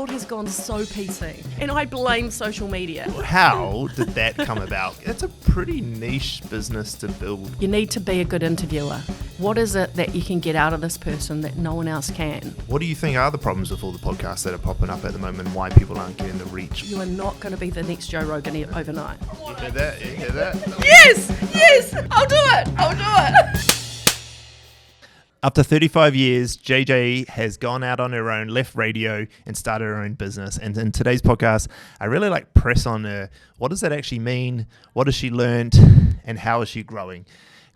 world has gone so PC, and I blame social media. How did that come about? It's a pretty niche business to build. You need to be a good interviewer. What is it that you can get out of this person that no one else can? What do you think are the problems with all the podcasts that are popping up at the moment? Why people aren't getting the reach? You are not going to be the next Joe Rogan overnight. You hear that? You hear that? Yes, I'll do it. After 35 years, Jay-Jay has gone out on her own, left radio, and started her own business. And in today's podcast, I really press on her. What does that actually mean? What has she learned? And how is she growing?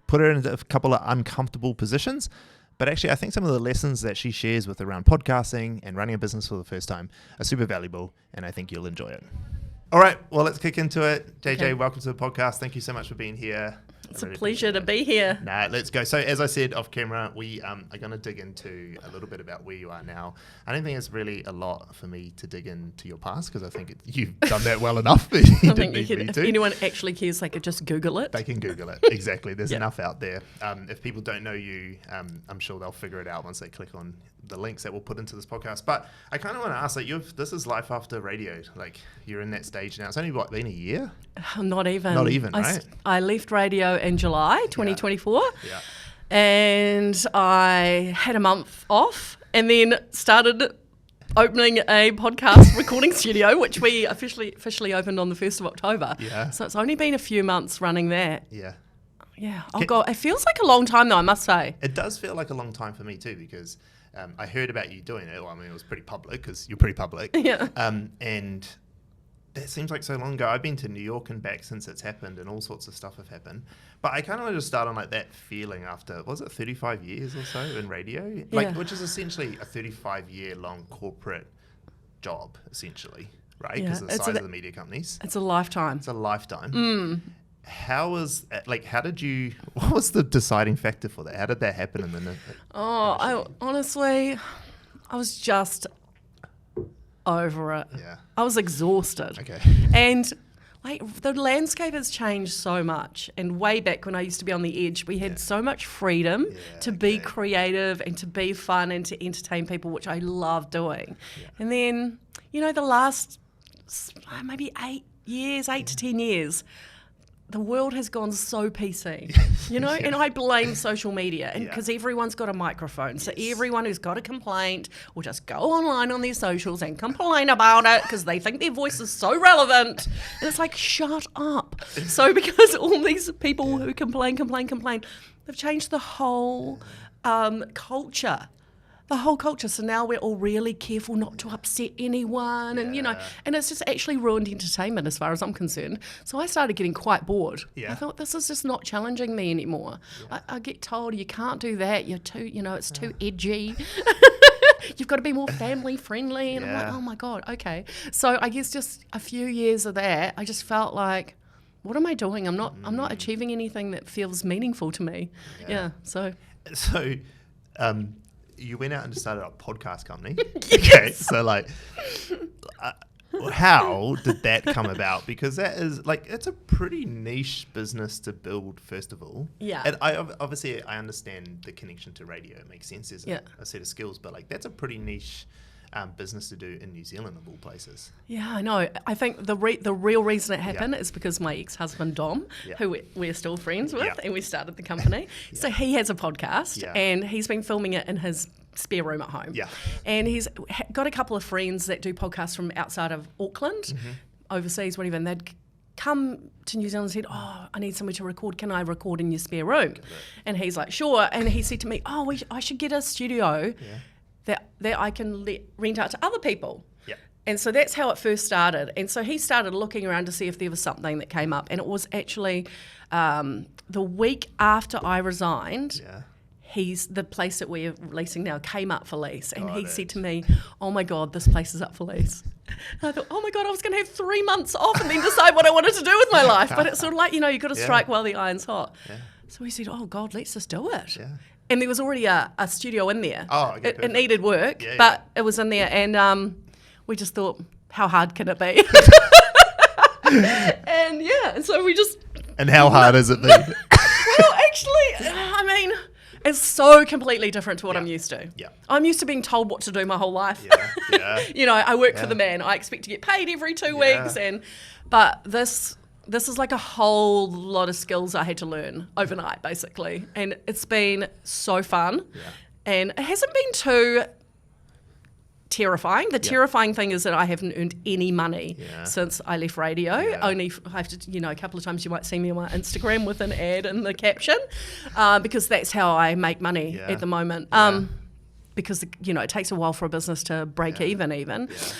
Put her in a couple of uncomfortable positions. But actually, I think some of the lessons that she shares with around podcasting and running a business for the first time are super valuable, and I think you'll enjoy it. All right, well, let's kick into it. Jay-Jay, welcome to the podcast. Thank you so much for being here. It's a pleasure to be here. Let's go. So as I said off camera, we are going to dig into a little bit about where you are now. I don't think it's really a lot for me to dig into your past because I think you've done that well enough. If anyone actually cares, they could just Google it. They can Google it. Exactly. There's enough out there. If people don't know you, I'm sure they'll figure it out once they click on the links that we'll put into this podcast. But I kind of want to ask, this is life after radio. You're in that stage now. It's only been a year? Not even. Not even, right? I left radio in July 2024. Yeah. And I had a month off and then started opening a podcast recording studio, which we officially opened on the 1st of October. Yeah. So it's only been a few months running that. Yeah. Yeah. Oh, God. It feels like a long time, though, I must say. It does feel like a long time for me, too, because I heard about you doing it. Well, I mean, it was pretty public because you're pretty public. Yeah. And it seems like so long ago. I've been to New York and back since it's happened, and all sorts of stuff have happened. But I kind of want to start on that feeling after, was it 35 years or so in radio? Which is essentially a 35-year-long corporate job, essentially, right? Because of the size of the media companies. It's a lifetime. It's a lifetime. What was the deciding factor for that? How did that happen in the Honestly, I was just over it. Yeah. I was exhausted. Okay. And the landscape has changed so much. And way back when I used to be on the edge, we had so much freedom to be creative and to be fun and to entertain people, which I love doing. Yeah. And then, the last maybe 8 to 10 years, the world has gone so PC, and I blame social media because everyone's got a microphone. So everyone who's got a complaint will just go online on their socials and complain about it because they think their voice is so relevant. And it's like, shut up. So because all these people who complain, they've changed the whole culture. The whole culture. So now we're all really careful not to upset anyone. And, and it's just actually ruined entertainment as far as I'm concerned. So I started getting quite bored. Yeah. I thought, this is just not challenging me anymore. Yeah. I get told you can't do that. You're too, it's too edgy. You've got to be more family friendly. And I'm like, oh my God, okay. So I guess just a few years of that, I just felt like, what am I doing? I'm not achieving anything that feels meaningful to me. Yeah. So you went out and started a podcast company. Yes. Okay, so how did that come about? Because that is it's a pretty niche business to build, first of all. Yeah. And I understand the connection to radio. It makes sense. There's a set of skills, but that's a pretty niche business to do in New Zealand of all places. Yeah, I know. I think the real reason it happened is because my ex-husband Dom, who we're still friends with, and we started the company. So he has a podcast, and he's been filming it in his spare room at home. Yeah. And he's got a couple of friends that do podcasts from outside of Auckland, overseas, whatever, and they'd come to New Zealand and said, I need somewhere to record. Can I record in your spare room? And he's like, sure. And he said to me, I should get a studio that I can rent out to other people. Yeah. And so that's how it first started. And so he started looking around to see if there was something that came up. And it was actually the week after I resigned, the place that we're leasing now came up for lease. And he said to me, oh my God, this place is up for lease. And I thought, oh my God, I was going to have 3 months off and then decide what I wanted to do with my life. But it's sort of like, you've got to strike while the iron's hot. Yeah. So he said, oh God, let's just do it. Yeah. And there was already a studio in there. Oh, okay, it needed work, but it was in there. And we just thought, how hard can it be? And so we just... And how hard has it been? Well, actually, I mean, It's so completely different to what I'm used to. Yeah. I'm used to being told what to do my whole life. Yeah. You know, I work for the man. I expect to get paid every 2 weeks, but this is like a whole lot of skills I had to learn overnight, basically, and it's been so fun. Yeah. And it hasn't been too terrifying. The terrifying thing is that I haven't earned any money since I left radio. Only I have to, you know, a couple of times you might see me on my Instagram with an ad in the caption, because that's how I make money at the moment. Because, you know, it takes a while for a business to break even.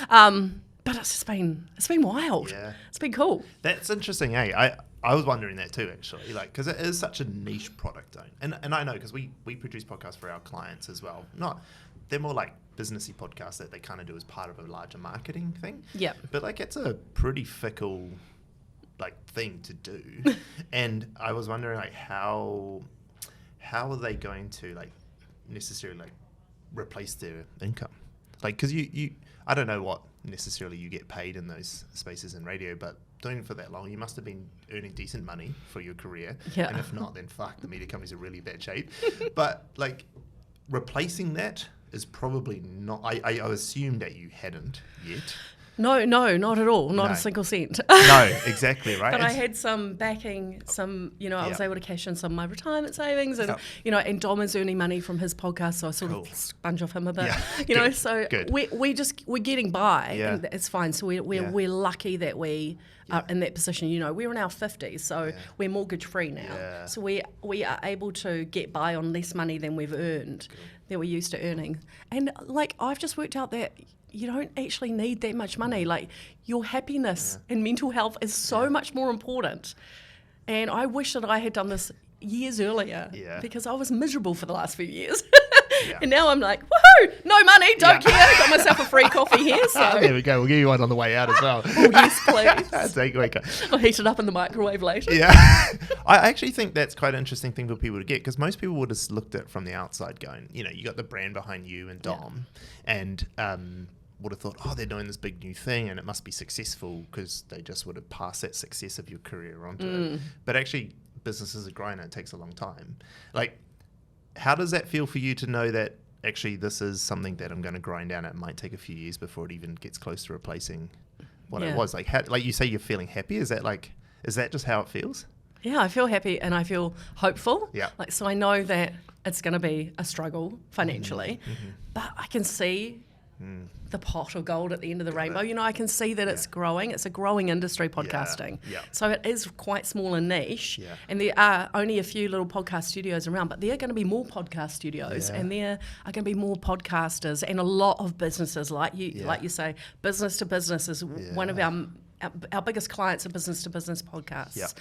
But it's been wild. Yeah. It's been cool. That's interesting, eh? I was wondering that too, actually, like, because it is such a niche product, and I know because we produce podcasts for our clients as well. They're more like businessy podcasts that they kind of do as part of a larger marketing thing. Yeah. But like, it's a pretty fickle like thing to do, and I was wondering like how are they going to like necessarily like replace their income, like because you I don't know what necessarily you get paid in those spaces in radio, but doing it for that long, you must have been earning decent money for your career. Yeah. And if not, then fuck, the media company's in really bad shape. But like replacing that is probably not, I assume that you hadn't yet. No, not at all. Not a single cent. No, exactly, right. But I had some backing, I was able to cash in some of my retirement savings, and, and Dom is earning money from his podcast, so I sort of sponge off him a bit, know, so we're getting by, and it's fine. So we're lucky that we are in that position. You know, we're in our 50s, so we're mortgage free now. Yeah. So we are able to get by on less money than we've earned, that we're used to earning. And like, I've just worked out that you don't actually need that much money. Like, your happiness and mental health is so much more important. And I wish that I had done this years earlier, because I was miserable for the last few years. And now I'm like, woohoo, no money, don't care. Got myself a free coffee here. So there we go. We'll give you one on the way out as well. Oh, yes, please. Take a I'll heat it up in the microwave later. Yeah. I actually think that's quite an interesting thing for people to get, because most people would have looked at it from the outside going, you know, you got the brand behind you and Dom, and would have thought, they're doing this big new thing and it must be successful, because they just would have passed that success of your career onto it. But actually, businesses are growing and it takes a long time. Like, how does that feel for you to know that actually this is something that I'm going to grind down? It might take a few years before it even gets close to replacing what it was. Like, like you say, you're feeling happy. Is that just how it feels? Yeah, I feel happy and I feel hopeful. Yeah. Like, so I know that it's going to be a struggle financially, but I can see the pot of gold at the end of the rainbow. You know, I can see that it's growing. It's a growing industry, podcasting. Yeah. So it is quite small and niche. Yeah. And there are only a few little podcast studios around, but there are going to be more podcast studios, and there are going to be more podcasters, and a lot of businesses, like you say, business to business is one of our biggest clients are business to business podcasts,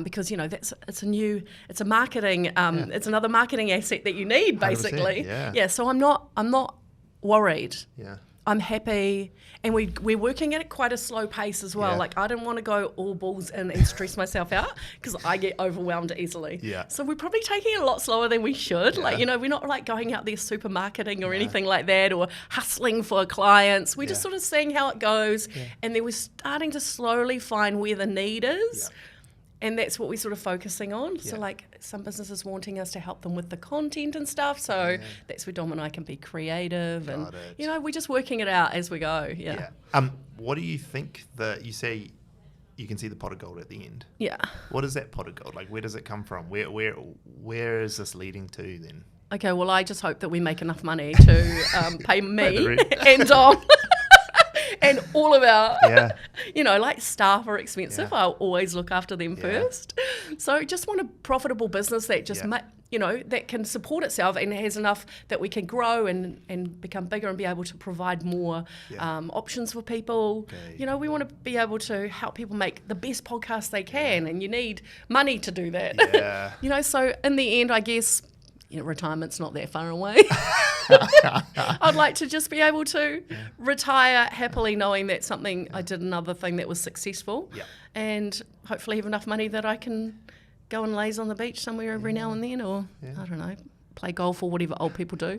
because, you know, it's a marketing, it's another marketing asset that you need, basically. So I'm not worried. Yeah. I'm happy, and we're working at quite a slow pace as well. Like, I don't want to go all balls in and stress myself out, because I get overwhelmed easily. Yeah. So we're probably taking it a lot slower than we should. Like, you know, we're not like going out there supermarketing or anything like that, or hustling for clients. We're just sort of seeing how it goes, and then we're starting to slowly find where the need is. Yeah. And that's what we're sort of focusing on. Yeah. So, like, some businesses wanting us to help them with the content and stuff. So that's where Dom and I can be creative. And, you know, we're just working it out as we go. Yeah. What do you think you say you can see the pot of gold at the end? Yeah. What is that pot of gold? Like, where does it come from? Where is this leading to then? Okay, well, I just hope that we make enough money to pay me and Dom. And all of our, you know, like, staff are expensive. Yeah. I'll always look after them first. So just want a profitable business that just, that can support itself and has enough that we can grow and become bigger and be able to provide more options for people. Okay. You know, we want to be able to help people make the best podcast they can, and you need money to do that. Yeah. You know, so in the end, I guess, you know, retirement's not that far away. I'd like to just be able to retire happily, knowing that I did another thing that was successful, and hopefully have enough money that I can go and laze on the beach somewhere every now and then, or I don't know, play golf or whatever old people do.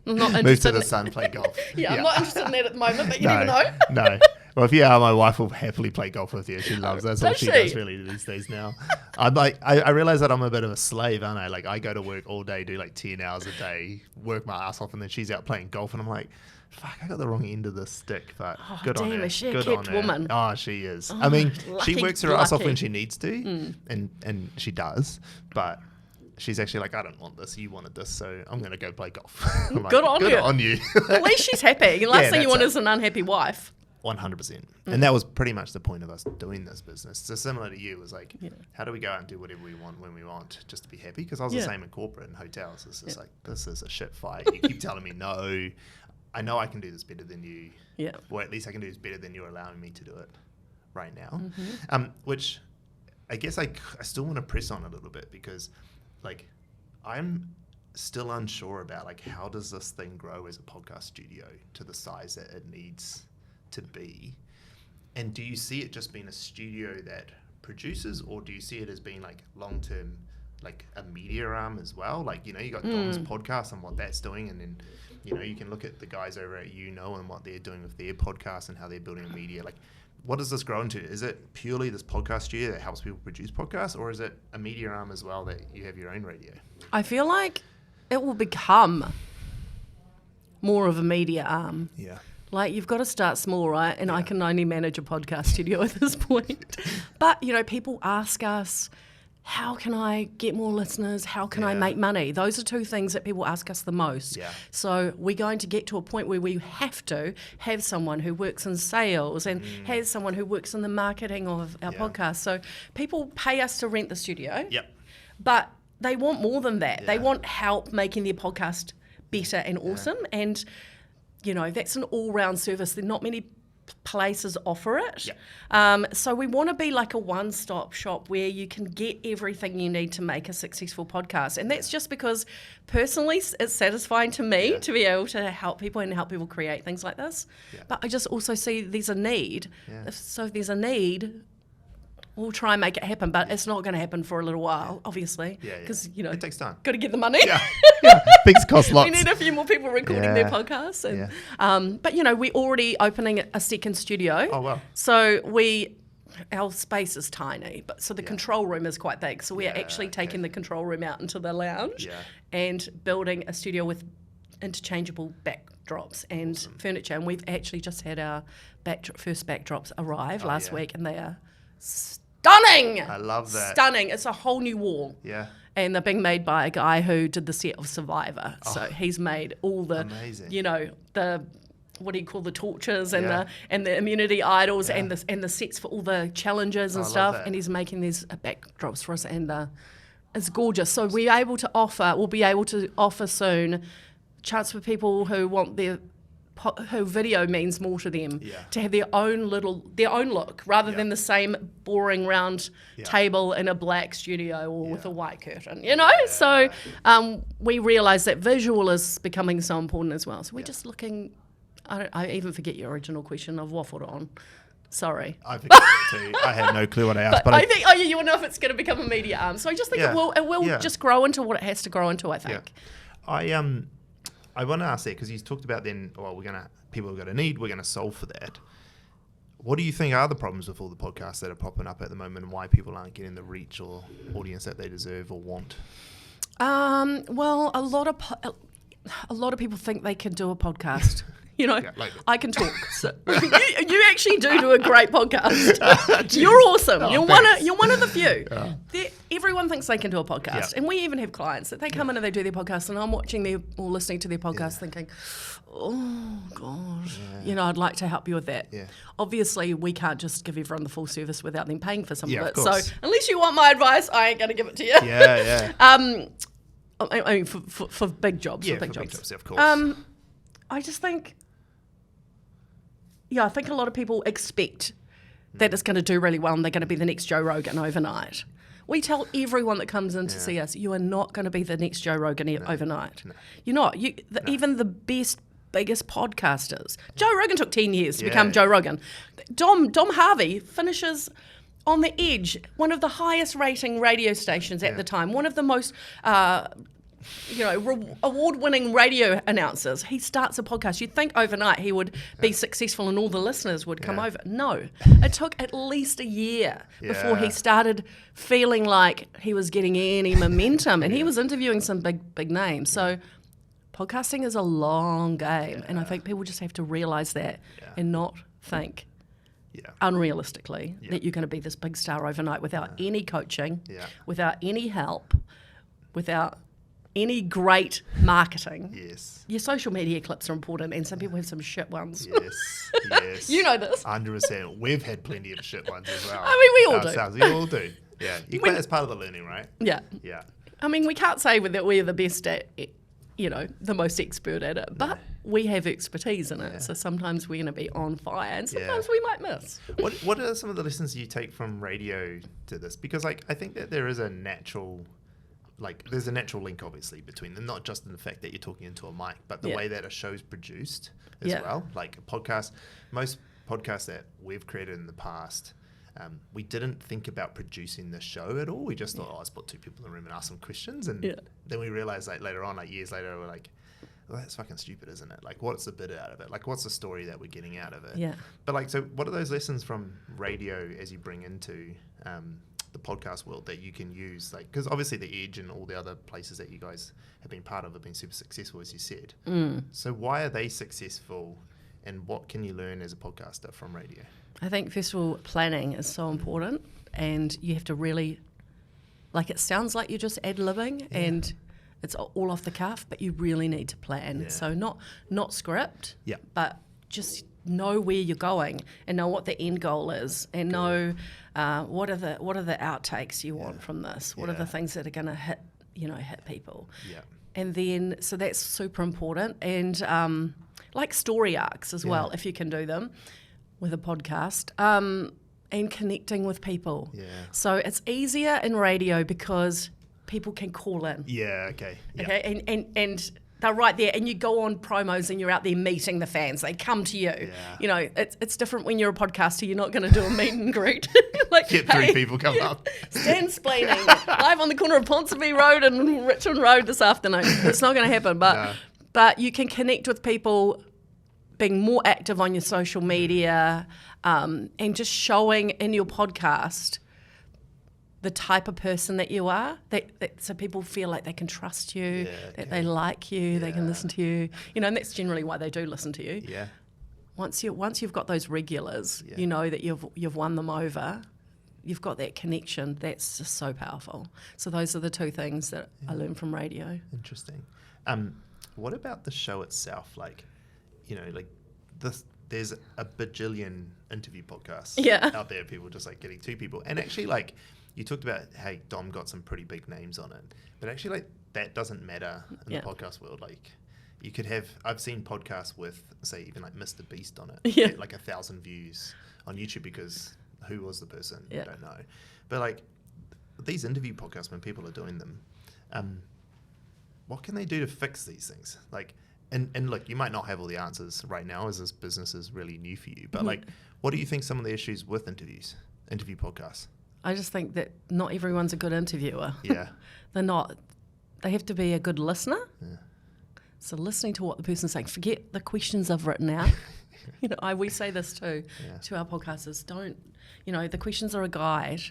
I'm not Move to the sun, play golf. I'm not interested in that at the moment, but you never know. No. Well, if you are, my wife will happily play golf with you. She loves that. That's all she does really these days now. I'm like, I realize that I'm a bit of a slave, aren't I? Like, I go to work all day, do like 10 hours a day, work my ass off, and then she's out playing golf, and I'm like, fuck, I got the wrong end of the stick, but good on her. Is she a good kept woman? Oh, she is. I mean, she works her ass off when she needs to, and she does, but she's actually like, I don't want this. You wanted this, so I'm going to go play golf. I'm like, good on you. At least she's happy. The last thing you want is an unhappy wife. 100%. And that was pretty much the point of us doing this business. So similar to you, it was like, how do we go out and do whatever we want when we want just to be happy? Because I was the same in corporate and hotels. It's just like, this is a shit fight. You keep telling me no. I know I can do this better than you. Yeah. Or at least I can do this better than you're allowing me to do it right now. Which I guess I still want to press on a little bit because like I'm still unsure about like how does this thing grow as a podcast studio to the size that it needs to be, and do you see it just being a studio that produces, or do you see it as being like long-term like a media arm as well? Like, you know, you got Dom's podcast and what that's doing, and then, you know, you can look at the guys over at and what they're doing with their podcast and how they're building a media. Like, what does this grow into? Is it purely this podcast studio that helps people produce podcasts, or is it a media arm as well that you have your own radio? I feel like it will become more of a media arm. Yeah. Like, you've got to start small, right? And I can only manage a podcast studio at this point. But, you know, people ask us, how can I get more listeners? How can I make money? Those are two things that people ask us the most. Yeah. So we're going to get to a point where we have to have someone who works in sales and has someone who works in the marketing of our podcast. So people pay us to rent the studio. Yep. But they want more than that. Yeah. They want help making their podcast better and awesome. And, you know, that's an all-round service. There are not many places offer it. Yep. So we want to be like a one-stop shop where you can get everything you need to make a successful podcast. And that's just because personally it's satisfying to me to be able to help people and help people create things like this. Yeah. But I just also see there's a need. Yeah. So if there's a need, we'll try and make it happen, but it's not going to happen for a little while, obviously, because you know it takes time. Got to get the money. Things cost lots. We need a few more people recording their podcasts, and but you know, we're already opening a second studio. Oh wow! So our space is tiny, but so the control room is quite big. So we are actually taking the control room out into the lounge and building a studio with interchangeable backdrops and furniture. And we've actually just had our first backdrops arrive last week, and they are stunning. I love that. Stunning. It's a whole new wall. Yeah. And they're being made by a guy who did the set of Survivor. So he's made all the, you know, the, what do you call the torches and the immunity idols and the sets for all the challenges and stuff. And he's making these backdrops for us, and it's gorgeous. So we'll be able to offer soon chance for people who want who video means more to them, to have their own look rather than the same boring round table in a black studio or with a white curtain, you know? So we realise that visual is becoming so important as well. So we're just looking, I even forget your original question. I've waffled on. Sorry. I forget it too. I had no clue what I asked. But I think, you want to know if it's going to become a media arm. So I just think it will just grow into what it has to grow into, I think. Yeah. I want to ask that because you talked about then, people are going to need, we're going to solve for that. What do you think are the problems with all the podcasts that are popping up at the moment, and why people aren't getting the reach or audience that they deserve or want? Well, a lot of people think they can do a podcast. You know, I can talk. So you actually do a great podcast. You're awesome. You're one of the few. Everyone thinks they can do a podcast, and we even have clients that they come in and they do their podcast, and I'm watching them or listening to their podcast, thinking, "Oh gosh, you know, I'd like to help you with that." Yeah. Obviously, we can't just give everyone the full service without them paying for some of it. So unless you want my advice, I ain't going to give it to you. I mean, for big jobs. For big jobs, of course. I just think. I think a lot of people expect that it's going to do really well and they're going to be the next Joe Rogan overnight. We tell everyone that comes in to see us, you are not going to be the next Joe Rogan overnight. No. You're not. Even the best, biggest podcasters. Joe Rogan took 10 years to become Joe Rogan. Dom Harvey finishes on the Edge, one of the highest rating radio stations at the time, one of the most award-winning radio announcers. He starts a podcast. You'd think overnight he would be successful and all the listeners would come over. No, it took at least a year before he started feeling like he was getting any momentum, and he was interviewing some big names. So podcasting is a long game, and I think people just have to realise that and not think unrealistically that you're going to be this big star overnight without any coaching, without any help, without any great marketing. Yes. Your social media clips are important, and some people have some shit ones. Yes. You know this. 100%. We've had plenty of shit ones as well. I mean, we all do. We all do. Yeah. That's part of the learning, right? Yeah. Yeah. I mean, we can't say that we're the best at it, the most expert at it, but we have expertise in it. So sometimes we're going to be on fire, and sometimes we might miss. What are some of the lessons you take from radio to this? Because I think that there is a natural... there's a natural link, obviously, between them, not just in the fact that you're talking into a mic, but the way that a show's produced as well. Like a podcast, most podcasts that we've created in the past, we didn't think about producing the show at all. We just thought, let's put two people in the room and ask some questions. And then we realized later on, years later, we're like, well, that's fucking stupid, isn't it? Like, what's the bit out of it? Like, what's the story that we're getting out of it? Yeah. But so what are those lessons from radio as you bring into the podcast world that you can use? Because obviously The Edge and all the other places that you guys have been part of have been super successful, as you said. So why are they successful, and what can you learn as a podcaster from radio? I think, first of all, planning is so important, and you have to really, it sounds like you're just ad-libbing and it's all off the cuff, but you really need to plan. So not script, but just know where you're going and know what the end goal is, and know what are the outtakes you want from this. What are the things that are going to hit people? And then so that's super important, and story arcs as well, if you can do them with a podcast, and connecting with people. So it's easier in radio because people can call in. Okay, and they're right there, and you go on promos and you're out there meeting the fans. They come to you. It's different when you're a podcaster. You're not going to do a meet and greet. Get three people come up. Stand splaining live on the corner of Ponsonby Road and Richmond Road this afternoon. It's not going to happen, but you can connect with people being more active on your social media, and just showing in your podcast the type of person that you are, so people feel like they can trust you, that they like you, they can listen to you, and that's generally why they do listen to you. Once you've got those regulars, you know that you've won them over. You've got that connection. That's just so powerful. So those are the two things that I learned from radio. Interesting. What about the show itself? There's a bajillion interview podcasts out there. People just getting two people, and actually you talked about, hey, Dom got some pretty big names on it, but actually that doesn't matter in the podcast world. You could have, I've seen podcasts with, say, even Mr. Beast on it, get 1,000 views on YouTube because who was the person? I don't know. But these interview podcasts, when people are doing them, what can they do to fix these things? And look, you might not have all the answers right now, as this business is really new for you, but what do you think some of the issues with interview podcasts? I just think that not everyone's a good interviewer. They're not. They have to be a good listener. So listening to what the person's saying, forget the questions I've written out. We say this too to our podcasters. Don't, the questions are a guide.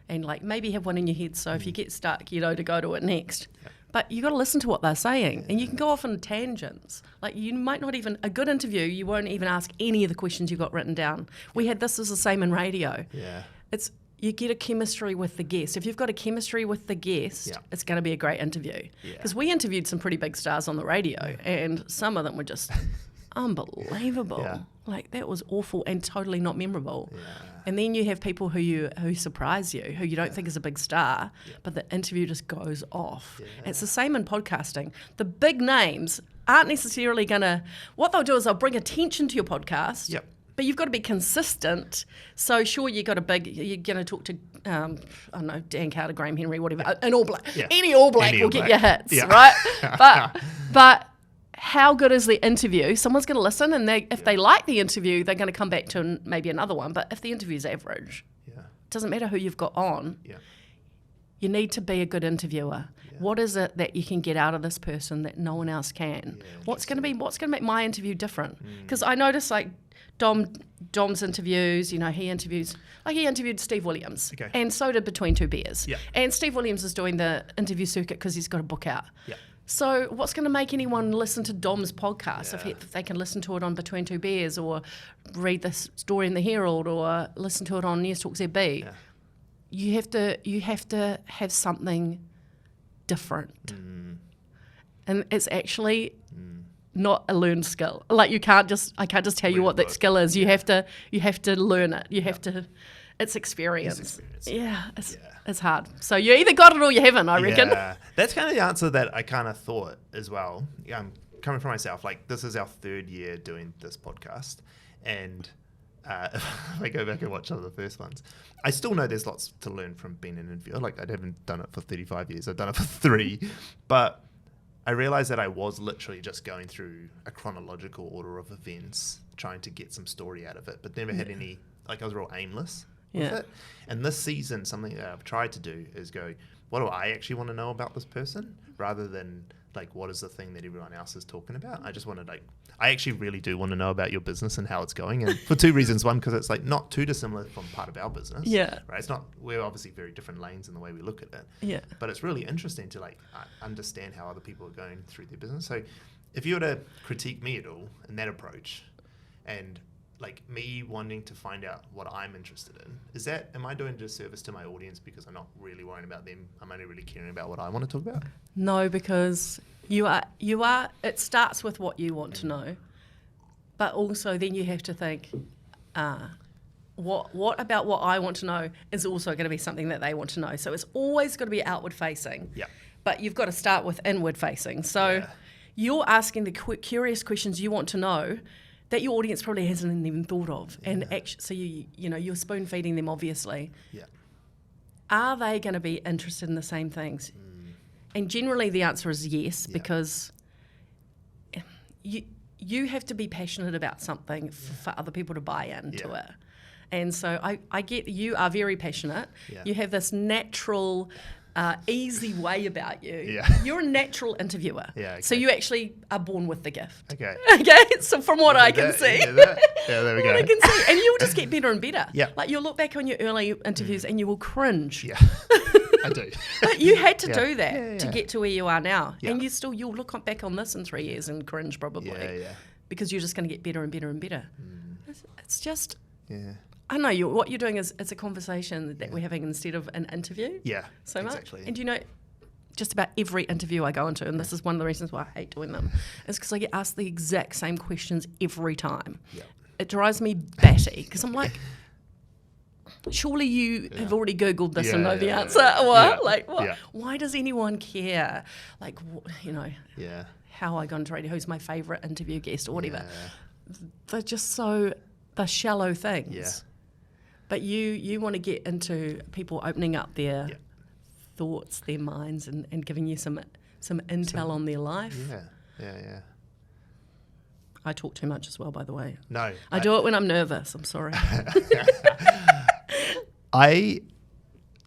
And maybe have one in your head, so if you get stuck, to go to it next. But you got to listen to what they're saying, and you can go off on tangents. You might not even, a good interview, you won't even ask any of the questions you got written down. We had this as the same in radio. It's, you get a chemistry with the guest. If you've got a chemistry with the guest, it's going to be a great interview. Because we interviewed some pretty big stars on the radio, and some of them were just unbelievable. That was awful and totally not memorable. And then you have people who surprise you, who you don't think is a big star, but the interview just goes off. It's the same in podcasting. The big names aren't necessarily going to, what they'll do is they'll bring attention to your podcast. But you've got to be consistent. So sure, you're going to talk to, I don't know, Dan Carter, Graham Henry, whatever, an All Black. Any All Black will get your hits, right? But how good is the interview? Someone's going to listen, and if they like the interview, they're going to come back to maybe another one. But if the interview's average, it doesn't matter who you've got on. You need to be a good interviewer. Yeah. What is it that you can get out of this person that no one else can? Yeah, what's going to make my interview different? Because I notice like Dom's interviews, he interviewed Steve Williams, and so did Between Two Beers. Yeah. And Steve Williams is doing the interview circuit because he's got a book out. Yeah. So what's going to make anyone listen to Dom's podcast if they can listen to it on Between Two Beers or read the story in the Herald or listen to it on News Talk ZB? Yeah. You have to have something different, and it's actually not a learned skill. Like I can't just tell you what that skill is. You have to learn it. You have to. It's experience. Yeah, it's hard. So you either got it or you haven't, I reckon. Yeah, that's kind of the answer that I kind of thought as well. Coming from myself, like this is our 3rd year doing this podcast, and if I go back and watch some of the first ones, I still know there's lots to learn from being an interviewer. Like I haven't done it for 35 years. I've done it for 3, but I realized that I was literally just going through a chronological order of events, trying to get some story out of it, but never had any, like I was real aimless with it. And this season, something that I've tried to do is go, what do I actually want to know about this person, rather than like what is the thing that everyone else is talking about. I just want to I actually really do want to know about your business and how it's going, and for 2 reasons. One, because it's like not too dissimilar from part of our business. Yeah. Right. It's not. We're obviously very different lanes in the way we look at it. Yeah. But it's really interesting to understand how other people are going through their business. So, if you were to critique me at all in that approach, and like me wanting to find out what I'm interested in, am I doing a disservice to my audience because I'm not really worrying about them? I'm only really caring about what I want to talk about? No, because you are, it starts with what you want to know, but also then you have to think, what about what I want to know is also going to be something that they want to know. So it's always got to be outward facing, but you've got to start with inward facing. So you're asking the curious questions you want to know that your audience probably hasn't even thought of. And actually, so you're spoon feeding them, obviously. Yeah. Are they going to be interested in the same things? And generally the answer is yes, because you have to be passionate about something for other people to buy into it. And so I get you are very passionate. Yeah. You have this natural, easy way about you. Yeah. You're a natural interviewer. Yeah, okay. So you actually are born with the gift. Okay. Okay. So from what I can see. There we go. I can see. And you'll just get better and better. Yeah. Like you'll look back on your early interviews and you will cringe. Yeah. I do. But you had to do that to get to where you are now. Yeah. And you'll look back on this in 3 years and cringe probably. Yeah. Because you're just going to get better and better and better. It's just... Yeah. I know what you're doing is it's a conversation that we're having instead of an interview. Yeah, so exactly. Much. And just about every interview I go into, and this is one of the reasons why I hate doing them, is because I get asked the exact same questions every time. Yeah. It drives me batty because I'm like, surely you have already Googled this and know the answer. Or like, what? Yeah. Why does anyone care? Like, how I got into radio, who's my favourite interview guest or whatever. Yeah. They're just they're shallow things. Yeah. But you want to get into people opening up their thoughts, their minds, and giving you some intel on their life. Yeah. I talk too much as well, by the way. No. I do it when I'm nervous. I'm sorry. I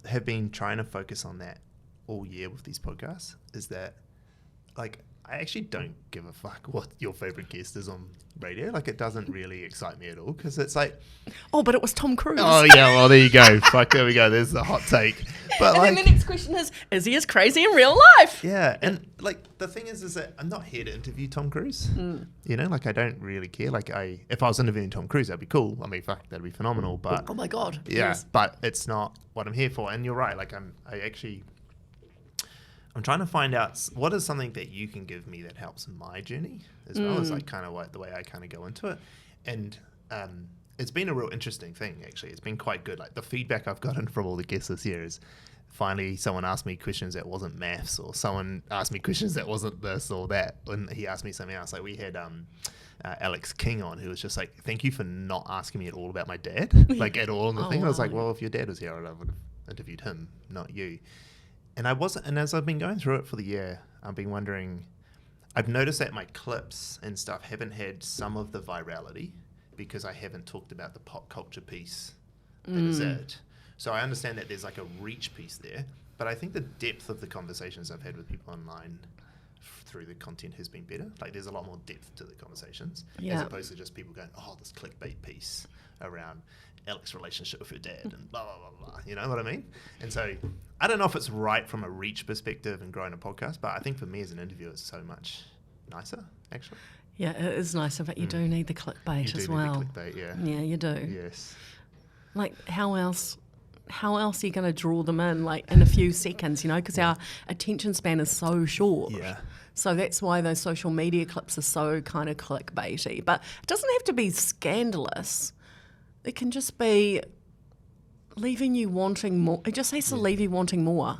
have been trying to focus on that all year with these podcasts, is that, like, I actually don't give a fuck what your favourite guest is on radio. Like, it doesn't really excite me at all, because it's like... Oh, but it was Tom Cruise. Oh, yeah, well, there you go. Fuck, there we go. There's the hot take. But and then the next question is he as crazy in real life? Yeah, and, like, the thing is that I'm not here to interview Tom Cruise. Like, I don't really care. Like, if I was interviewing Tom Cruise, that'd be cool. I mean, fuck, that'd be phenomenal, but... Oh, my God. Yeah, yes. But it's not what I'm here for. And you're right. Like, I'm trying to find out what is something that you can give me that helps my journey, as well as like kind of the way I kind of go into it. And it's been a real interesting thing, actually. It's been quite good. Like, the feedback I've gotten from all the guests this year is finally someone asked me questions that wasn't maths, or someone asked me questions that wasn't this or that, and he asked me something else. Like, we had Alex King on, who was just like, thank you for not asking me at all about my dad, like at all on the thing. Wow. I was like, well, if your dad was here, I would have interviewed him, not you. And as I've been going through it for the year, I've been wondering, I've noticed that my clips and stuff haven't had some of the virality because I haven't talked about the pop culture piece that is it. So I understand that there's like a reach piece there, But I think the depth of the conversations I've had with people online through the content has been better. Like there's a lot more depth to the conversations as opposed to just people going, oh, this clickbait piece around Alex's relationship with her dad and blah, blah, blah, blah. You know what I mean? And so I don't know if it's right from a reach perspective and growing a podcast, but I think for me as an interviewer, it's so much nicer, actually. Yeah, it is nicer, but you do need the clickbait as well. You do need the clickbait, yeah. Yeah, you do. Yes. Like, how else are you going to draw them in, like, in a few seconds, because our attention span is so short. Yeah. So that's why those social media clips are so kind of clickbaity. But it doesn't have to be scandalous. It can just be leaving you wanting more. It just has to leave you wanting more.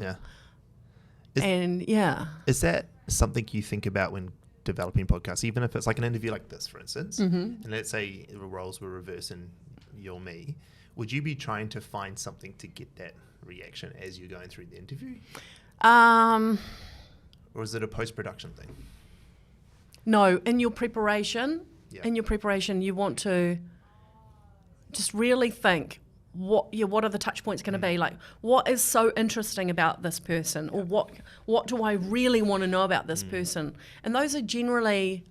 Yeah. Is that something you think about when developing podcasts, even if it's like an interview like this, for instance, and let's say the roles were reversed and you're me, would you be trying to find something to get that reaction as you're going through the interview? Or is it a post-production thing? No, in your preparation, you want to just really think what are the touch points going to be? Like, what is so interesting about this person, or what do I really want to know about this person? And those are generally,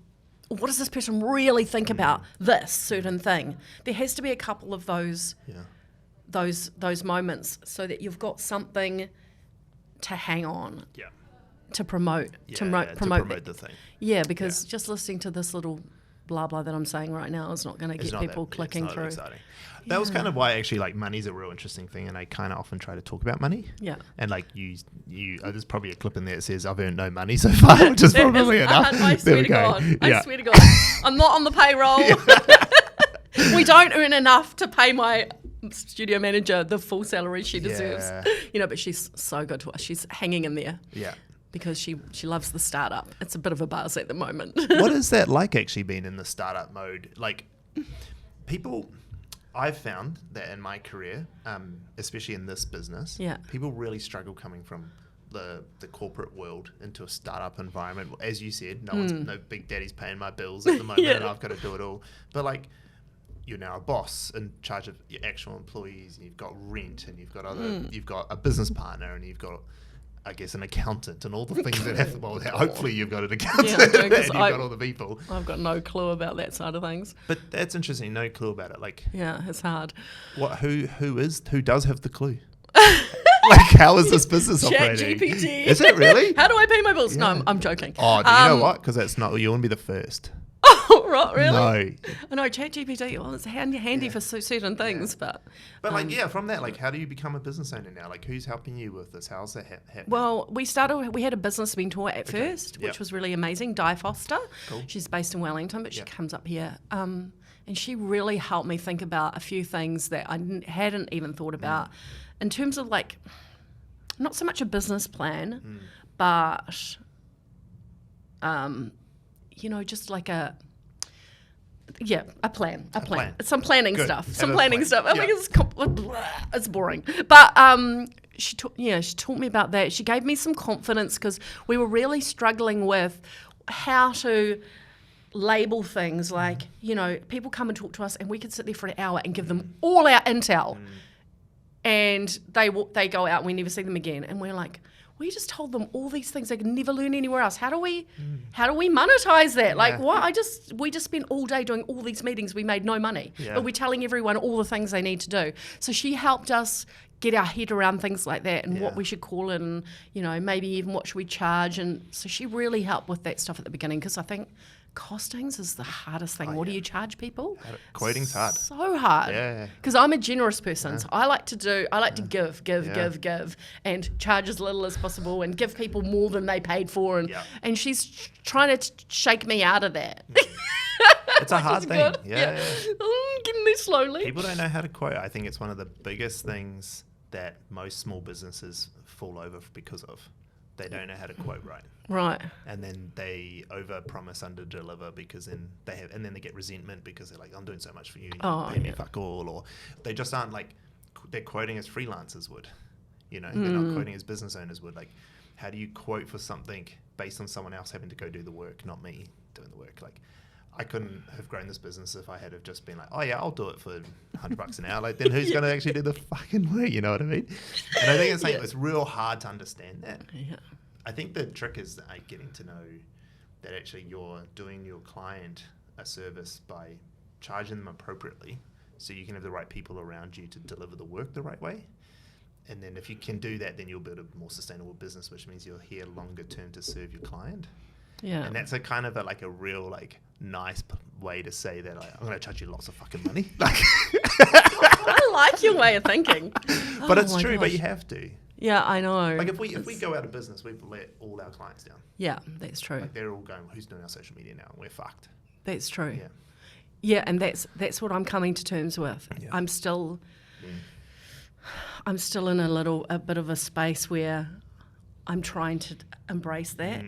what does this person really think about this certain thing? There has to be a couple of those moments so that you've got something to hang on. Yeah. To promote the thing. Yeah, because just listening to this little blah blah that I'm saying right now is not going to get people clicking through. Exciting. That was kind of why actually like money's a real interesting thing, and I kind of often try to talk about money. Yeah. And like you there's probably a clip in there that says I've earned no money so far, which is probably enough. I swear to God. I swear to God. I'm not on the payroll. We don't earn enough to pay my studio manager the full salary she deserves. But she's so good to us. She's hanging in there. Yeah. Because she loves the startup. It's a bit of a buzz at the moment. What is that like, actually being in the startup mode? Like, I've found that in my career, especially in this business, people really struggle coming from the corporate world into a startup environment. As you said, no big daddy's paying my bills at the moment, and I've got to do it all. But like, you're now a boss in charge of your actual employees, and you've got rent, and you've got a business partner, and you've got, I guess, an accountant, and all the things that have to, well, hopefully you've got an accountant and you've got all the people. I've got no clue about that side of things. But that's interesting, no clue about it. Like, yeah, it's hard. Who does have the clue? Like, how is this business operating? ChatGPT. Is it really? How do I pay my bills? Yeah. No, I'm joking. Oh, do you know what? Because that's not, you wouldn't be the first. Oh, right, really? No. I know, ChatGPT, well, it's handy for certain things, but... But, from that, like, how do you become a business owner now? Like, who's helping you with this? How's that happening? Well, we had a business mentor at first, which was really amazing, Di Foster. Cool. She's based in Wellington, but she comes up here. And she really helped me think about a few things that I hadn't even thought about in terms of, like, not so much a business plan, but... just like a plan. Some planning stuff. I think it's boring. But she taught me about that. She gave me some confidence because we were really struggling with how to label things. Like, people come and talk to us and we could sit there for an hour and give them all our intel. And they go out and we never see them again. And we're like, we just told them all these things they could never learn anywhere else. How do we monetize that? Like, what? We just spent all day doing all these meetings. We made no money, but we're telling everyone all the things they need to do. So she helped us get our head around things like that and what we should call it, and maybe even what should we charge. And so she really helped with that stuff at the beginning, because I think costings is the hardest thing. What do you charge people? Quoting's hard. So hard. Yeah. Because I'm a generous person. So I like to give and charge as little as possible and give people more than they paid for. And she's trying to shake me out of that. It's a hard thing. Yeah. Getting there slowly. People don't know how to quote. I think it's one of the biggest things that most small businesses fall over because of. They don't know how to quote right. Right. And then they over-promise, under-deliver, because then they get resentment because they're like, I'm doing so much for you, pay me fuck all, or they just aren't like, they're quoting as freelancers would, they're not quoting as business owners would. Like, how do you quote for something based on someone else having to go do the work, not me doing the work? Like, I couldn't have grown this business if I had have just been like, oh yeah, I'll do it for $100 an hour. Like, then who's going to actually do the fucking work? You know what I mean? And I think it's real hard to understand that. Yeah. I think the trick is getting to know that actually you're doing your client a service by charging them appropriately, so you can have the right people around you to deliver the work the right way. And then if you can do that, then you'll build a more sustainable business, which means you're here longer term to serve your client. Yeah. And that's a kind of a real nice way to say that I'm going to charge you lots of fucking money. Like, I like your way of thinking. But it's true, but you have to. Yeah, I know. Like if we go out of business, we've let all our clients down. Yeah, that's true. Like they're all going, who's doing our social media now? We're fucked. That's true. Yeah. Yeah, and that's what I'm coming to terms with. Yeah. I'm still in a bit of a space where I'm trying to embrace that.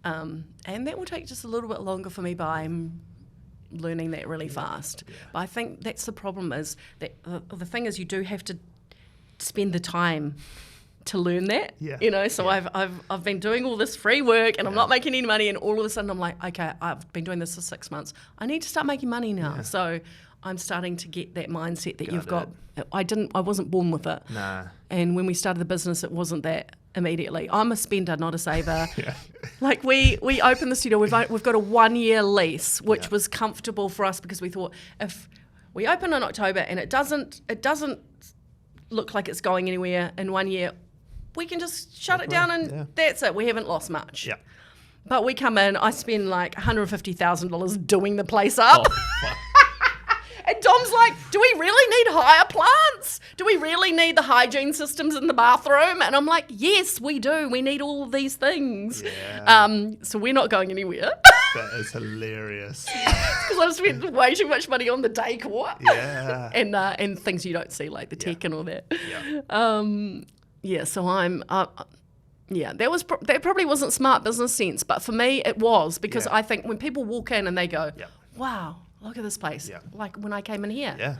And that will take just a little bit longer for me, but I'm learning that really fast. Yeah. But I think that's the problem, is that the thing is you do have to spend the time to learn that. Yeah. You know, so I've been doing all this free work and I'm not making any money, and all of a sudden I'm like, okay, I've been doing this for 6 months. I need to start making money now. Yeah. So I'm starting to get that mindset that you've got. I wasn't born with it. Nah. And when we started the business, it wasn't that immediately. I'm a spender, not a saver. Like we opened the studio, we've got a 1-year lease, which was comfortable for us because we thought if we open in October and it doesn't look like it's going anywhere in 1 year, we can just shut it down and that's it. We haven't lost much. Yeah. But we come in, I spend like $150,000 doing the place up. Oh, and Dom's like, do we really need higher plants? Do we really need the hygiene systems in the bathroom? And I'm like, yes, we do. We need all of these things. Yeah. So we're not going anywhere. That is hilarious. Because I've spent way too much money on the decor. Yeah. and things you don't see, like the tech and all that. Yeah. So I'm... that probably wasn't smart business sense, but for me it was, because I think when people walk in and they go, wow, look at this place. Yeah. Like when I came in here. Yeah.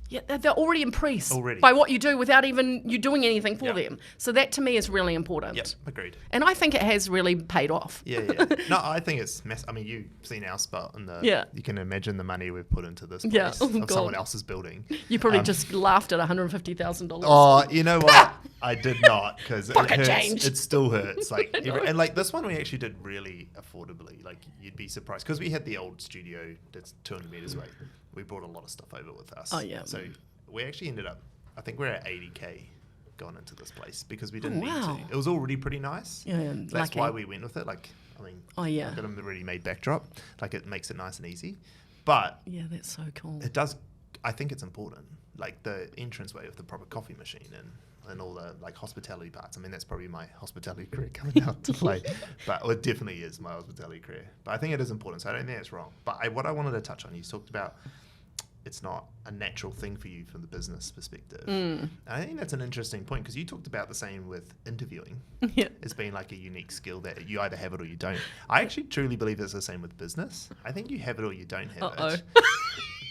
Yeah, they're already impressed by what you do without even you doing anything for them. So that to me is really important. Yep, agreed. And I think it has really paid off. Yeah. No, I think it's I mean, you've seen our spot and you can imagine the money we've put into this place of someone else's building. You probably just laughed at $150,000. Oh, you know what? I did not, because it hurts. Change. It still hurts. Like, and like this one we actually did really affordably. Like, you'd be surprised, because we had the old studio that's 200 meters away. We brought a lot of stuff over with us. Oh yeah. So we actually ended up, I think we're at 80K going into this place, because we didn't need to. It was already pretty nice. Yeah, that's why we went with it. Like, I mean, I've got a ready-made backdrop. Like, it makes it nice and easy. But yeah, that's so cool. It does. I think it's important. Like the entranceway with the proper coffee machine and all the like hospitality parts. I mean, that's probably my hospitality career coming out to play, but it definitely is my hospitality career. But I think it is important, so I don't think it's wrong. But what I wanted to touch on, you talked about it's not a natural thing for you from the business perspective. And I think that's an interesting point, because you talked about the same with interviewing. It's been like a unique skill that you either have it or you don't. I actually truly believe it's the same with business. I think you have it or you don't have it.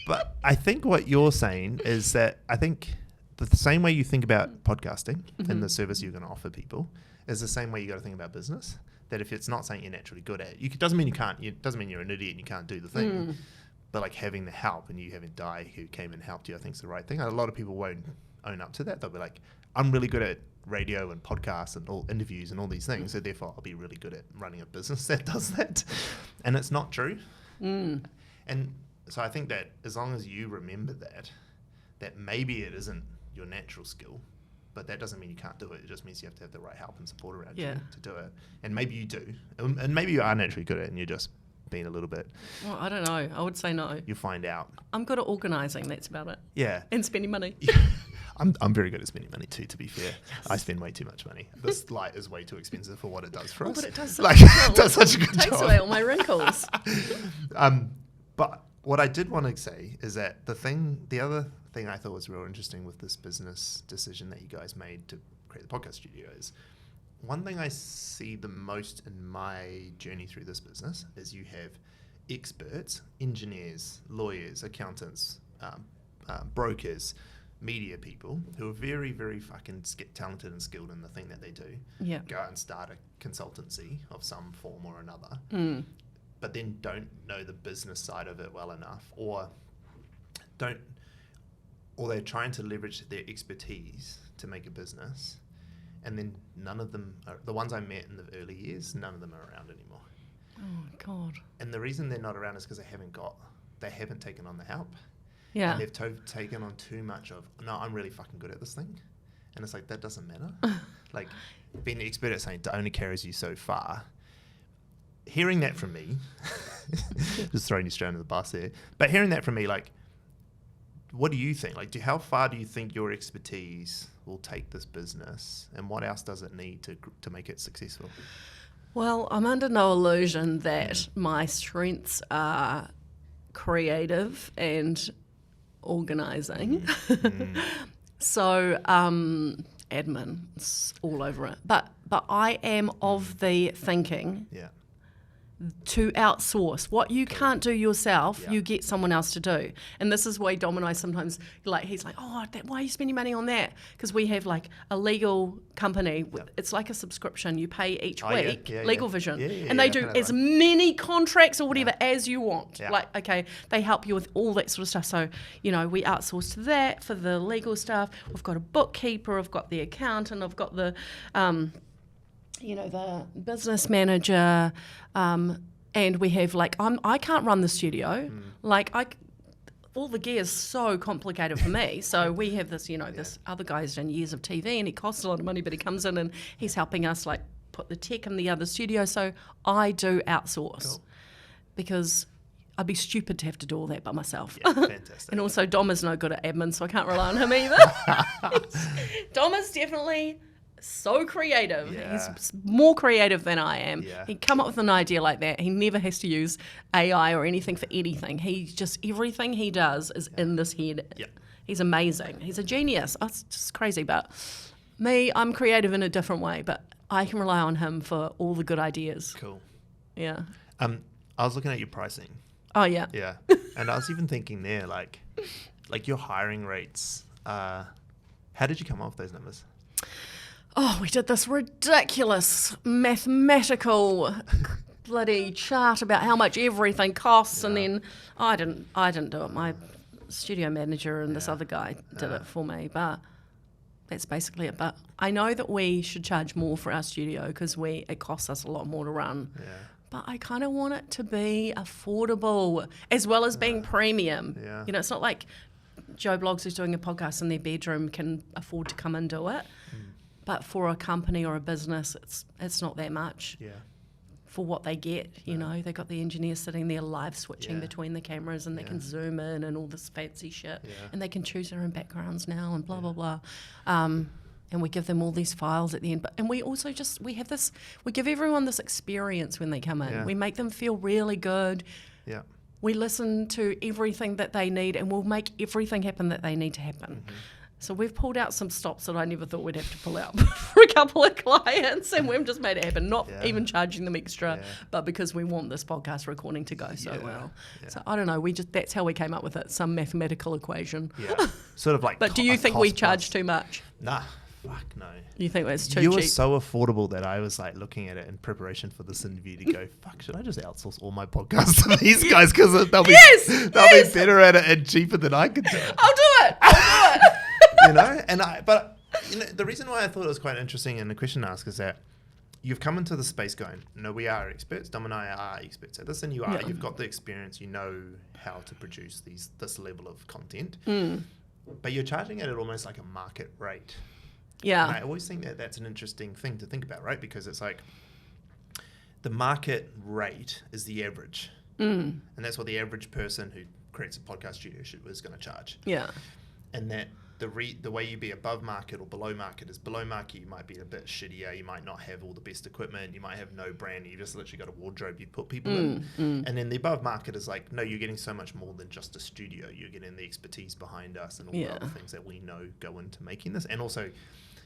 But I think what you're saying is that I think the same way you think about podcasting and the service you're going to offer people is the same way you got to think about business. That if it's not something you're naturally good at, it doesn't mean you can't. It doesn't mean you're an idiot and you can't do the thing. But like having the help, and you having Di who came and helped you, I think is the right thing. A lot of people won't own up to that. They'll be like, I'm really good at radio and podcasts and all interviews and all these things, so therefore I'll be really good at running a business that does that. And it's not true. And so I think that as long as you remember that maybe it isn't your natural skill, but that doesn't mean you can't do it. It just means you have to have the right help and support around you to do it. And maybe you do. And maybe you are naturally good at it and you're just being a little bit... Well, I don't know. I would say no. You'll find out. I'm good at organising. That's about it. Yeah. And spending money. I'm very good at spending money too, to be fair. I spend way too much money. This light is way too expensive for what it does for us. But it does it does such a good job. It takes away all my wrinkles. But what I did want to say is that the other thing I thought was real interesting with this business decision that you guys made to create the podcast studio is, one thing I see the most in my journey through this business is you have experts, engineers, lawyers, accountants, brokers, media people who are very, very fucking talented and skilled in the thing that they do. Go out and start a consultancy of some form or another. but then don't know the business side of it well enough, or they're trying to leverage their expertise to make a business, and then none of them are, the ones I met in the early years, none of them are around anymore. Oh God. And the reason they're not around is because they haven't taken on the help. Yeah. And they've taken on too much of, no, I'm really fucking good at this thing. And it's like, that doesn't matter. Like, being an expert at something only carries you so far. Hearing that from me, just throwing you straight under the bus there, but hearing that from me, like, what do you think? Like, how far do you think your expertise will take this business, and what else does it need to make it successful? Well, I'm under no illusion that my strengths are creative and organising. So, admin, it's all over it. But I am of the thinking to outsource. What you can't do yourself, you get someone else to do. And this is why Dom and I sometimes, like, he's like, oh, why are you spending money on that? Because we have like a legal company. It's like a subscription. You pay each week, Legal Vision. And they do as many contracts or whatever as you want. Like, okay, they help you with all that sort of stuff. So, you know, we outsource to that for the legal stuff. We've got a bookkeeper, I've got the accountant, I've got the... the business manager, and we have like, I can't run the studio. Like all the gear is so complicated for me. So we have this, this other guy's done years of TV and he costs a lot of money, but he comes in and he's helping us like put the tech in the other studio. So I do outsource because I'd be stupid to have to do all that by myself. Yeah, fantastic. And also Dom is no good at admin, so I can't rely on him either. Dom is definitely... so creative. He's more creative than I am. He'd come up with an idea like that. He never has to use AI or anything for anything. Everything he does is in this head. He's amazing. He's a genius. Oh, it's just crazy. But me, I'm creative in a different way, but I can rely on him for all the good ideas. Cool. Yeah. I was looking at your pricing. Oh, yeah. Yeah. And I was even thinking there, like your hiring rates, how did you come up with those numbers? Oh, we did this ridiculous mathematical bloody chart about how much everything costs, and then I didn't do it. My studio manager and this other guy did it for me, but that's basically it. But I know that we should charge more for our studio because it costs us a lot more to run. Yeah. But I kind of want it to be affordable as well as being premium. Yeah. It's not like Joe Bloggs who's doing a podcast in their bedroom can afford to come and do it. But for a company or a business, it's not that much for what they get. They got the engineers sitting there live switching between the cameras, and they can zoom in and all this fancy shit, and they can choose their own backgrounds now and blah blah blah. And we give them all these files at the end. And we also we give everyone this experience when they come in. We make them feel really good. Yeah. We listen to everything that they need, and we'll make everything happen that they need to happen. So we've pulled out some stops that I never thought we'd have to pull out for a couple of clients, and we've just made it happen, not even charging them extra, but because we want this podcast recording to go so well. So I don't know, that's how we came up with it, some mathematical equation. Yeah, sort of like. But do you think we charge too much? Nah, fuck no. You think it's too cheap? You were so affordable that I was like looking at it in preparation for this interview to go, fuck, should I just outsource all my podcasts to these guys, because they'll be better at it and cheaper than I could do it. I'll do it. But the reason why I thought it was quite interesting and the question to ask is that you've come into the space going, no, we are experts. Dom and I are experts at this, and you've got the experience. You know how to produce this level of content, but you're charging it at almost like a market rate. Yeah, and I always think that that's an interesting thing to think about, right? Because it's like the market rate is the average, and that's what the average person who creates a podcast studio is going to charge. Yeah, and that. The way you be above market or below market is below market, you might be a bit shittier, you might not have all the best equipment, you might have no brand, you just literally got a wardrobe you put people in. And then the above market is like, no, you're getting so much more than just a studio, you're getting the expertise behind us and all the other things that we know go into making this. And also,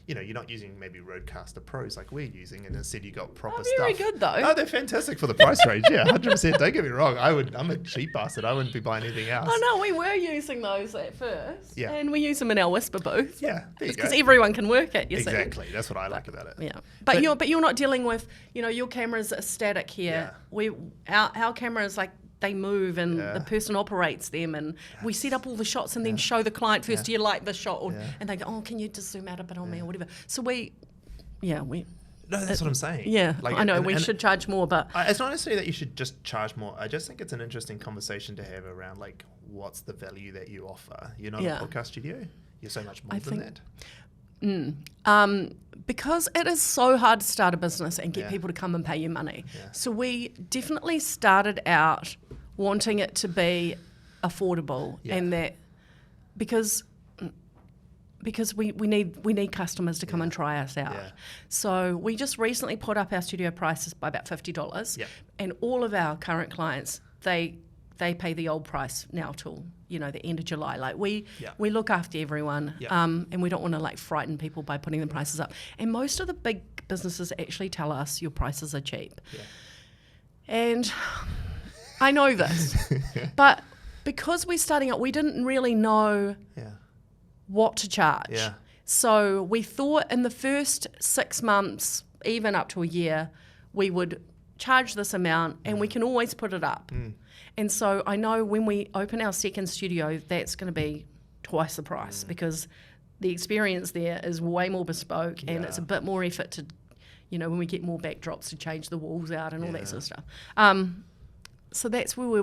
you're not using maybe Rodecaster Pros like we're using, and instead you got proper stuff. Very good though. No, they're fantastic for the price range. Yeah, 100%. Don't get me wrong. I'm a cheap bastard. I wouldn't be buying anything else. Oh no, we were using those at first. Yeah. And we use them in our whisper booth. Yeah, there you go. Because everyone can work it, you see. Exactly. That's what I like about it. Yeah, but you're not dealing with, your cameras are static here. Our cameras, like, they move and the person operates them, and we set up all the shots and then show the client first, do you like this shot? And they go, oh, can you just zoom out a bit on me or whatever. So No, that's what I'm saying. Yeah, like, I know, we should charge more, but... It's not necessarily that you should just charge more. I just think it's an interesting conversation to have around, like, what's the value that you offer? You're not a podcast studio. You're so much more than that. Because it is so hard to start a business and get people to come and pay you money. Yeah. So we definitely started out wanting it to be affordable, and that because we need customers to come and try us out. Yeah. So we just recently put up our studio prices by about $50, and all of our current clients, they pay the old price now till the end of July. Like we look after everyone, and we don't want to like frighten people by putting the prices up. And most of the big businesses actually tell us your prices are cheap. Yeah. And I know this, but because we're starting out, we didn't really know what to charge. Yeah. So we thought in the first 6 months, even up to a year, we would charge this amount and we can always put it up. And so I know when we open our second studio, that's going to be twice the price because the experience there is way more bespoke and it's a bit more effort to, when we get more backdrops to change the walls out and all that sort of stuff. So that's where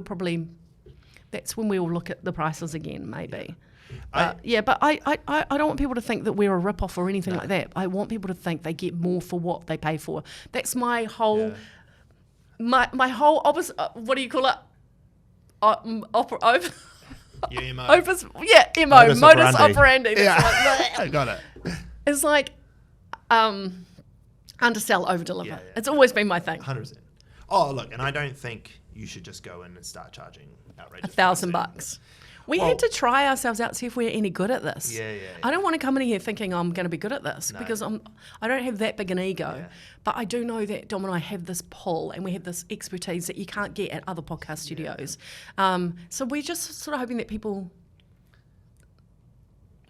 that's when we'll look at the prices again, maybe. But I don't want people to think that we're a rip-off or anything like that. I want people to think they get more for what they pay for. That's my whole, my whole opposite, what do you call it? MO. Modus operandi. I got it. It's like undersell, over-deliver. Yeah. It's always been my thing. 100%. Oh, look, and I don't think you should just go in and start charging outrageous $1,000. We had to try ourselves out, see if we're any good at this. I don't want to come in here thinking I'm going to be good at this because I don't have that big an ego. Yeah. But I do know that Dom and I have this pull and we have this expertise that you can't get at other podcast studios. So we're just sort of hoping that people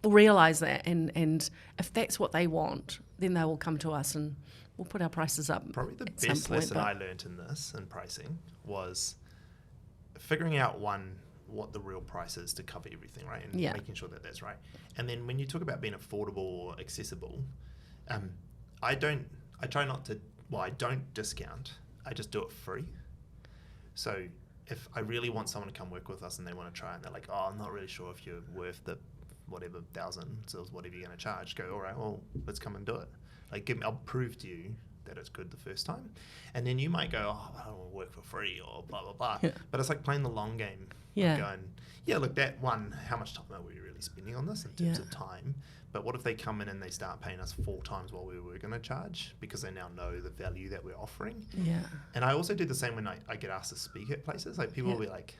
will realise that and if that's what they want, then they will come to us and we'll put our prices up. Probably the best lesson I learned in pricing was figuring out what the real price is to cover everything, right? And making sure that that's right. And then when you talk about being affordable or accessible, I don't discount. I just do it free. So if I really want someone to come work with us and they want to try and they're like, oh, I'm not really sure if you're worth the whatever thousands or whatever you're going to charge, go, all right, well, let's come and do it. Like, I'll prove to you that it's good the first time. And then you might go, oh, I don't want to work for free or blah, blah, blah. Yeah. But it's like playing the long game. Yeah. Going, look, that one, how much time are we really spending on this in terms of time? But what if they come in and they start paying us 4 times what we were going to charge because they now know the value that we're offering? Yeah. And I also do the same when I get asked to speak at places. Like people will be like,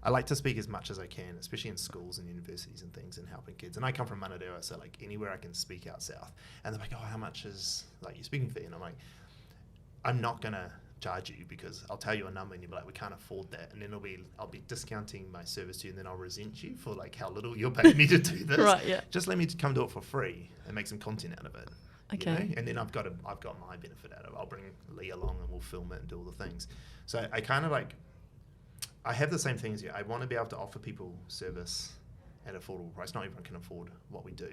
I like to speak as much as I can, especially in schools and universities and things and helping kids. And I come from Manadera, so like anywhere I can speak out south. And they're like, oh, how much is like your speaking fee? And I'm like, I'm not going to charge you because I'll tell you a number and you'll be like, we can't afford that. And then I'll be discounting my service to you and then I'll resent you for like how little you're paying me to do this. Right, yeah. Just let me come do it for free and make some content out of it. Okay. And then I've got my benefit out of it. I'll bring Lee along and we'll film it and do all the things. So I kind of like, I have the same thing as you. I want to be able to offer people service at affordable price. Not everyone can afford what we do,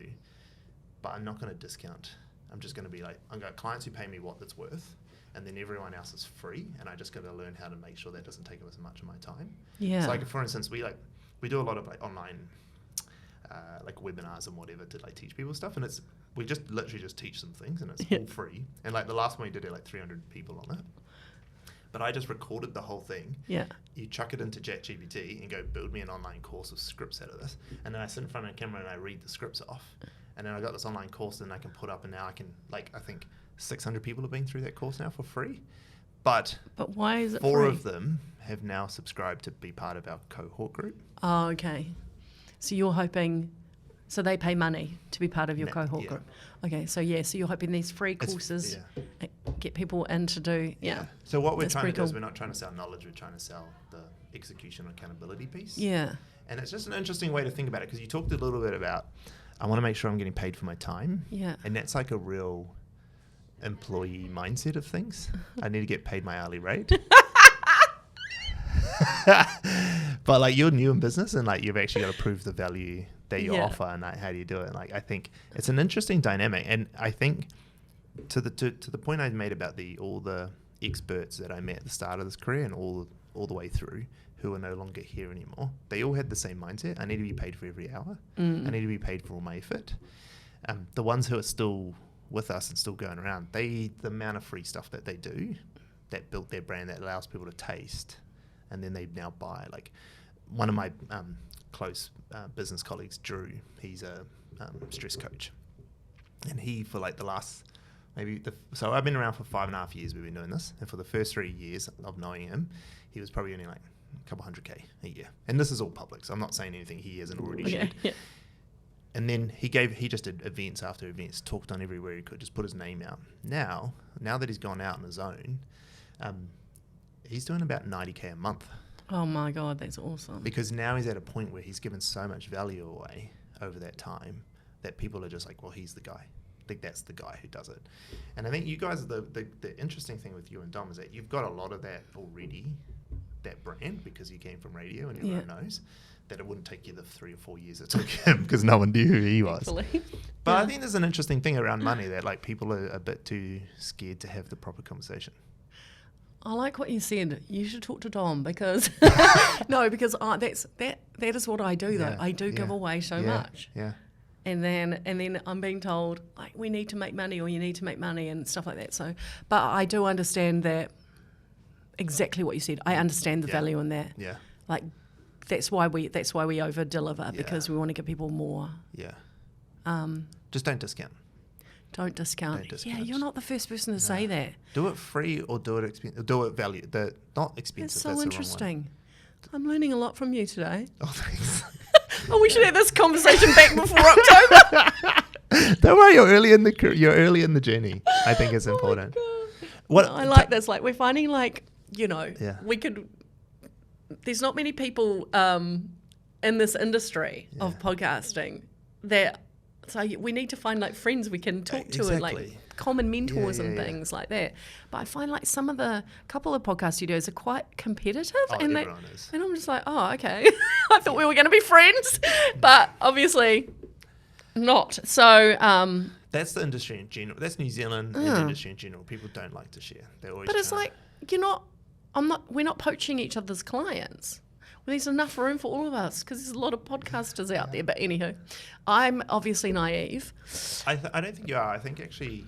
but I'm not going to discount. I'm just going to be like, I've got clients who pay me what that's worth, and then everyone else is free, and I just got to learn how to make sure that doesn't take up as much of my time. Yeah. So like, for instance, we do a lot of like online like webinars and whatever to like teach people stuff, and we just literally just teach some things, and it's all free. And like the last one we did, like 300 people on it. But I just recorded the whole thing. Yeah. You chuck it into ChatGPT and go build me an online course of scripts out of this. And then I sit in front of a camera and I read the scripts off. And then I got this online course and I can put up, and now I can, like, I think 600 people have been through that course now for free. But why is it 4 free? of them have now subscribed to be part of our cohort group. Oh, okay. So you're hoping So they pay money to be part of your cohort yeah. group. Okay, so you're hoping these free courses get people in to do, So what we're That's trying to pretty do is cool. we're not trying to sell knowledge, we're trying to sell the execution and accountability piece. Yeah. And it's just an interesting way to think about it, because you talked a little bit about, I want to make sure I'm getting paid for my time. Yeah. And that's like a real employee mindset of things. I need to get paid my hourly rate. But like, you're new in business, and like, you've actually got to prove the value that you offer, and like, how do you do it? And like, I think it's an interesting dynamic. And I think to the point I made about all the experts that I met at the start of this career and all the way through, who are no longer here anymore, they all had the same mindset. I need to be paid for every hour. I need to be paid for all my effort. The ones who are still with us and still going around, the amount of free stuff that they do, that built their brand, that allows people to taste, and then they now buy. Like, one of my close business colleagues, Drew, he's a stress coach, and he, for like the last so I've been around for 5.5 years. We've been doing this, and for the first 3 years of knowing him, he was probably earning like a couple $100K a year. And this is all public, so I'm not saying anything he hasn't already shared. Yeah. And then he just did events after events, talked on everywhere he could, just put his name out. Now that he's gone out on his own, he's doing about $90K a month. Oh my God, that's awesome. Because now he's at a point where he's given so much value away over that time that people are just like, well, he's the guy. I think that's the guy who does it. And I think you guys, the interesting thing with you and Dom is that you've got a lot of that already, that brand, because you came from radio and everyone knows that it wouldn't take you the 3 or 4 years it took him, because no one knew who he was. But I think there's an interesting thing around money that like people are a bit too scared to have the proper conversation. I like what you said. You should talk to Dom, because because that is what I do though. I do give away so much. Yeah. And then I'm being told, like, we need to make money, or you need to make money and stuff like that. So, but I do understand that, exactly what you said. I understand the value in that. Yeah. Like, that's why we over deliver, because we want to give people more. Yeah. Just don't discount. Don't discount. Yeah, you're not the first person to say that. Do it free or do it expensive. Do it value. Not expensive. It's so that's interesting. I'm learning a lot from you today. Oh, thanks. Oh, we should have this conversation back before October. Don't worry, you're early in the journey. I think it's important. I like this. Like, we're finding, like, we could. There's not many people in this industry of podcasting that. So we need to find like friends we can talk to and like common mentors and things like that. But I find like couple of podcast studios are quite competitive, and everyone is. And I'm just like, oh, okay. I thought we were going to be friends, but obviously not. So that's the industry in general. That's New Zealand and the industry in general. People don't like to share. They're always. But it's like we're not poaching each other's clients. Well, there's enough room for all of us, because there's a lot of podcasters out there. But anywho, I'm obviously naive. I don't think you are. I think actually,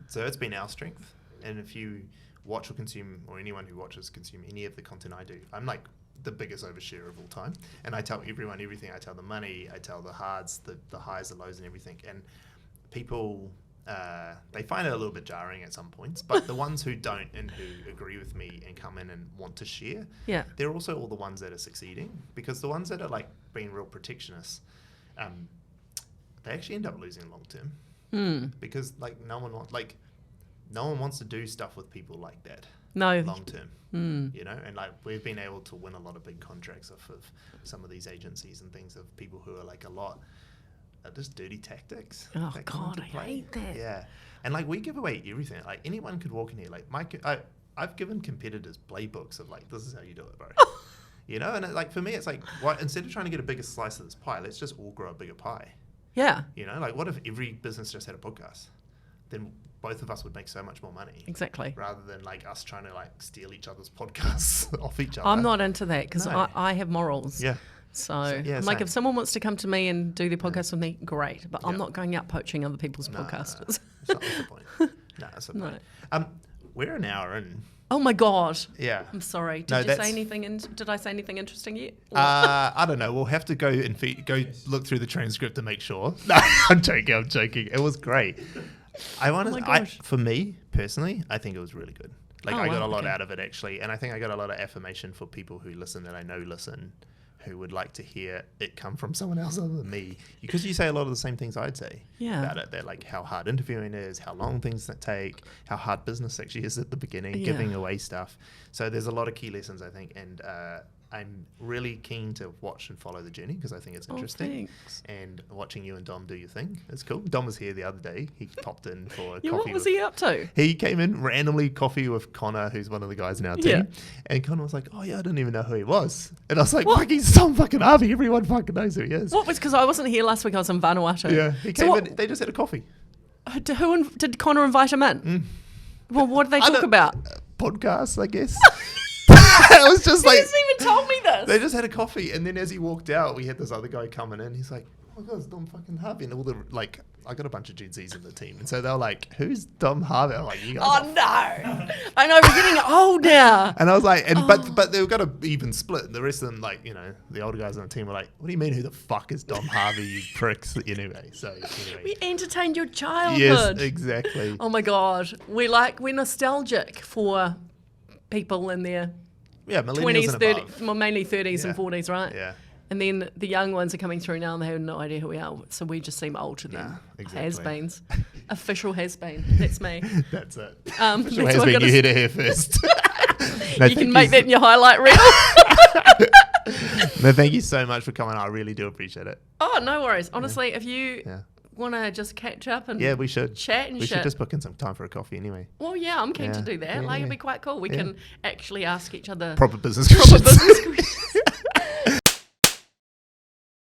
so it's been our strength. And if you watch or consume, or anyone who watches consume any of the content I do, I'm like the biggest overshare of all time. And I tell everyone everything. I tell the money, I tell the hards, the highs, the lows, and everything. And people, they find it a little bit jarring at some points, but the ones who don't and who agree with me and come in and want to share, they're also all the ones that are succeeding, because the ones that are like being real protectionists, they actually end up losing long term, because like no one wants to do stuff with people like that. No, long term, and like we've been able to win a lot of big contracts off of some of these agencies and things, of people who are like a lot. Just dirty tactics. Oh God, I hate that. Yeah, and like we give away everything. Like anyone could walk in here. Like I've given competitors playbooks of like, this is how you do it, bro. And like for me, it's like, instead of trying to get a bigger slice of this pie, let's just all grow a bigger pie. Yeah. Like what if every business just had a podcast? Then both of us would make so much more money. Exactly. Rather than like us trying to like steal each other's podcasts off each other. I'm not into that, because I have morals. Yeah. So like, if someone wants to come to me and do their podcast with me, great. But I'm not going out poaching other people's podcasters. That's not the point. No, that's the point. We're an hour in. Oh my God. Yeah. I'm sorry. Did I say anything interesting yet? I don't know. We'll have to go and go look through the transcript to make sure. No, I'm joking. It was great. For me personally, I think it was really good. Like I got a lot out of it actually, and I think I got a lot of affirmation for people who listen that I know listen, who would like to hear it come from someone else other than me, because you say a lot of the same things I'd say about it. They're like how hard interviewing is, how long things that take, how hard business actually is at the beginning, giving away stuff. So there's a lot of key lessons, I think, and I'm really keen to watch and follow the journey because I think it's interesting. And watching you and Dom do your thing is cool. Dom was here the other day. He popped in for coffee. What was he up to? He came in randomly, coffee with Connor, who's one of the guys in our team. And Connor was like, oh yeah, I didn't even know who he was. And I was like, fuck, he's some fucking Harvey. Everyone fucking knows who he is. What was, because I wasn't here last week, I was in Vanuatu. Yeah, he came in, they just had a coffee. Did Connor invite him in? Well, what did they talk about? Podcasts, I guess. It was just like, he hasn't even told me this. They just had a coffee, and then as he walked out, we had this other guy coming in. He's like, "Oh my God, it's Dom fucking Harvey!" And all the like, I got a bunch of Gen Zs in the team, and so they're like, "Who's Dom Harvey?" I'm like, "You guys." Oh no! I know we're getting old now. And I was like, but they got an even split. The rest of them, like, you know, the older guys on the team were like, "What do you mean? Who the fuck is Dom Harvey? You pricks!" Anyway, we entertained your childhood. Yes, exactly. Oh my God, we're nostalgic for people in their 20s, 30s, well, mainly 30s and 40s, right? Yeah. And then the young ones are coming through now and they have no idea who we are. So we just seem old to them. Exactly. Has-beens. Official has-been. That's me. That's it. Official that's has-been. You heard it here first. You can make that in your highlight reel. No, thank you so much for coming. I really do appreciate it. Oh, no worries. Honestly, if you want to just catch up and we should chat and we should just book in some time for a coffee anyway. Well, yeah, I'm keen to do that. It'd be quite cool. We can actually ask each other proper business questions.